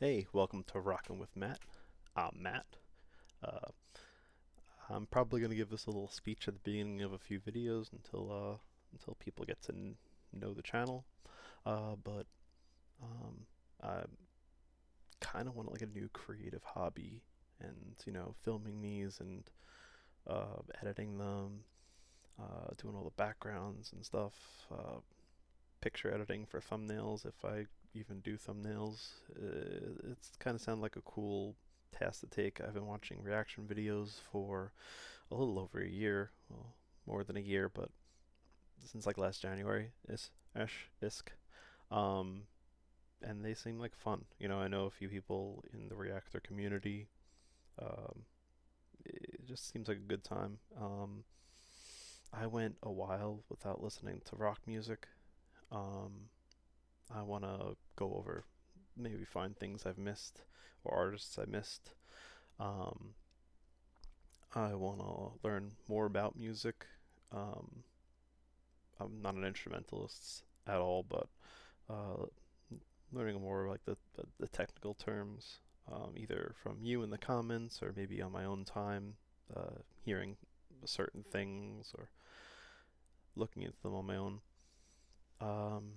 Hey, welcome to Rockin' with Matt. I'm Matt. Uh, I'm probably gonna give this a little speech at the beginning of a few videos until people get to know the channel. But um, I kind of want like a new creative hobby, and filming these and editing them, doing all the backgrounds and stuff, picture editing for thumbnails if I even do thumbnails. It's kind of sound like a cool task to take. I've been watching reaction videos for a little over a year, well, more than a year, but since like last January, isk. Um, and they seem like fun. I know a few people in the reactor community. Um, it just seems like a good time. I went a while without listening to rock music. Um, I want to go over, maybe find things I've missed or artists I missed. Um, I want to learn more about music. Um, I'm not an instrumentalist at all, but uh, learning more like the technical terms, either from you in the comments or maybe on my own time, hearing certain things or looking into them on my own. Um,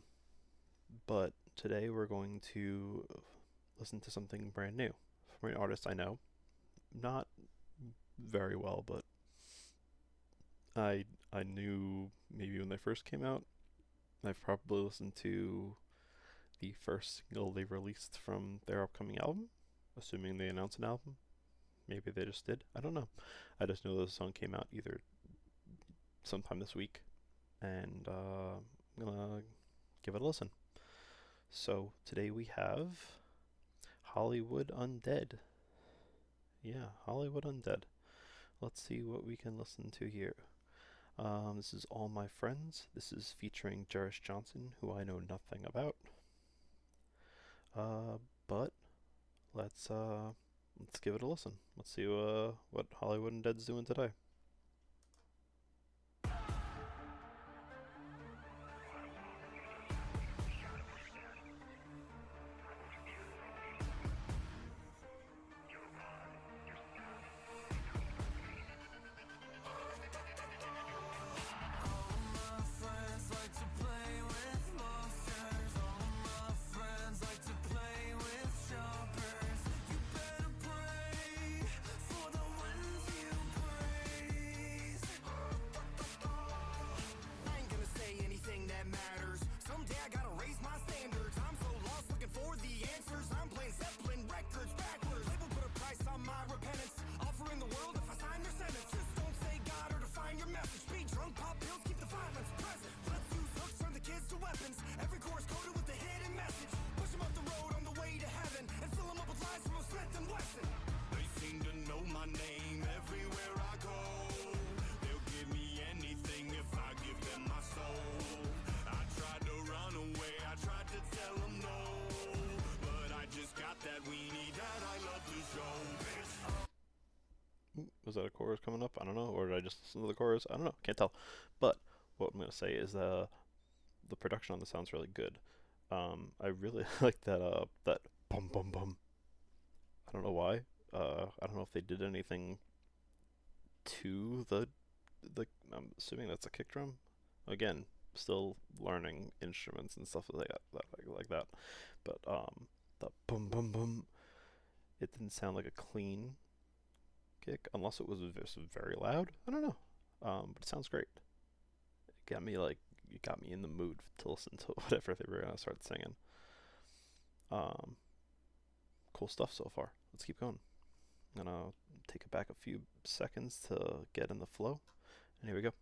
but today we're going to listen to something brand new from an artist I know, not very well, but I I knew maybe when they first came out. I've probably listened to the first single they released from their upcoming album, assuming they announced an album. Maybe they just did. I don't know. I just know the song came out either sometime this week, and I'm gonna give it a listen. So today we have Hollywood Undead. Yeah, Hollywood Undead. Let's see what we can listen to here. This is All My Friends. This is featuring Jarris Johnson, who I know nothing about. Uh, but let's give it a listen. Let's see what Hollywood Undead's doing today. Was that a chorus coming up? I don't know. Or did I just listen to the chorus? I don't know. Can't tell. But what I'm gonna say is the production on this sounds really good. I really like that bum bum bum. I don't know why. I don't know if they did anything to the. I'm assuming that's a kick drum. Again, still learning instruments and stuff like that. But the bum bum bum. It didn't sound like a clean kick unless it was just very loud. I don't know. But it sounds great. It got me in the mood to listen to whatever they were gonna start singing. Um, cool stuff so far. Let's keep going. I'm gonna take it back a few seconds to get in the flow, and here we go.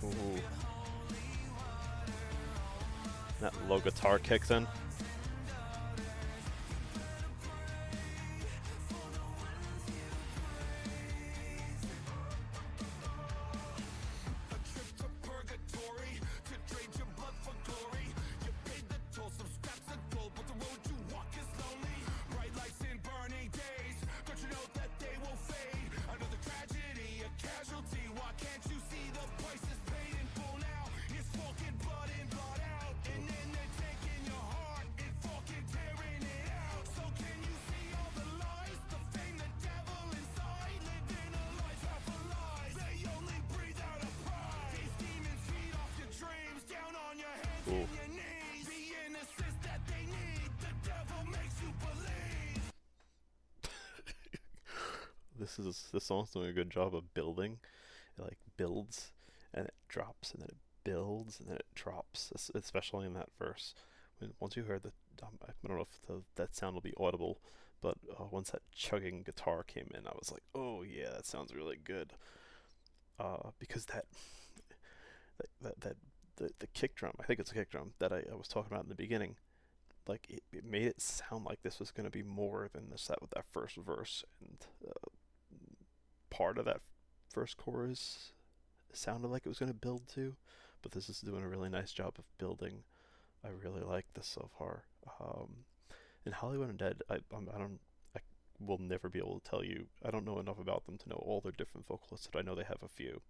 Ooh, that low guitar kicks in. Cool. This song's doing a good job of building. It like builds and it drops and then it builds and then it drops, especially in that verse. Once you heard the, I don't know if that sound will be audible, but once that chugging guitar came in, I was like, oh yeah, that sounds really good. Because the kick drum, I think it's a kick drum that I was talking about in the beginning. Like it made it sound like this was going to be more than the set with that first verse, and part of that first chorus sounded like it was going to build too, but this is doing a really nice job of building. I really like this so far. And Hollywood Undead, I will never be able to tell you. I don't know enough about them to know all their different vocalists, but I know they have a few,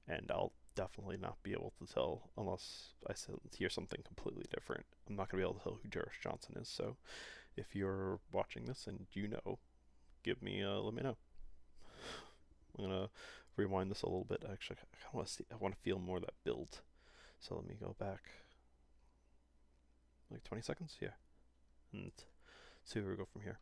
and I'll definitely not be able to tell unless I hear something completely different. I'm not gonna be able to tell who Jarvis Johnson is. So if you're watching this and you know, let me know. I'm gonna rewind this a little bit. Actually, I want to see. I want to feel more of that build. So let me go back like 20 seconds, yeah, and see where we go from here.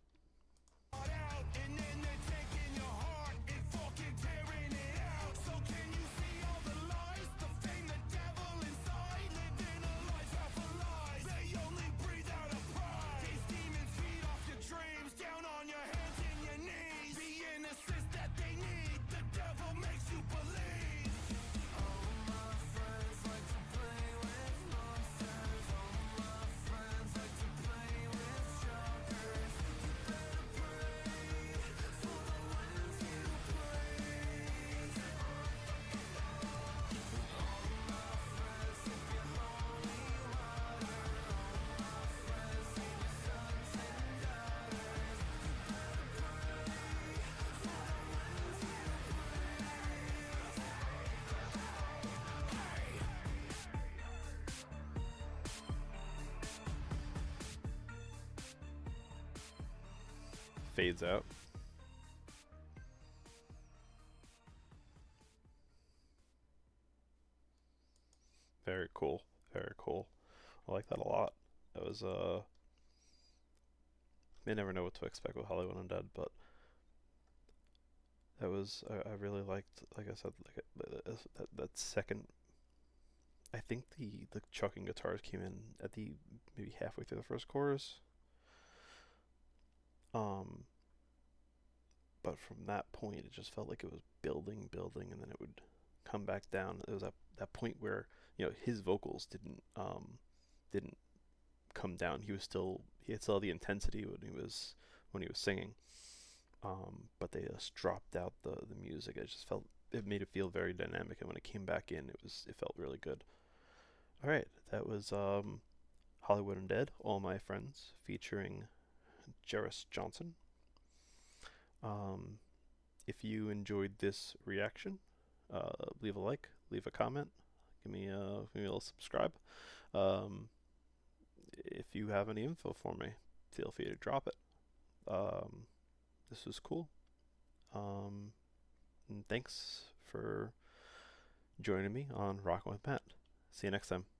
Fades out. Very cool. Very cool. I like that a lot. That was may never know what to expect with Hollywood Undead, but that was I really liked. Like I said, that second. I think the chucking guitars came in at the maybe halfway through the first chorus. Um, but from that point, it just felt like it was building, building, and then it would come back down. It was that point where his vocals didn't come down. He had still the intensity when he was singing. But they just dropped out the music. It made it feel very dynamic, and when it came back in, it felt really good. All right, that was Hollywood Undead, All My Friends, featuring Jarvis Johnson. If you enjoyed this reaction, leave a like, leave a comment, give me a little subscribe. If you have any info for me, feel free to drop it. This was cool. And thanks for joining me on Rockin' with Matt. See you next time.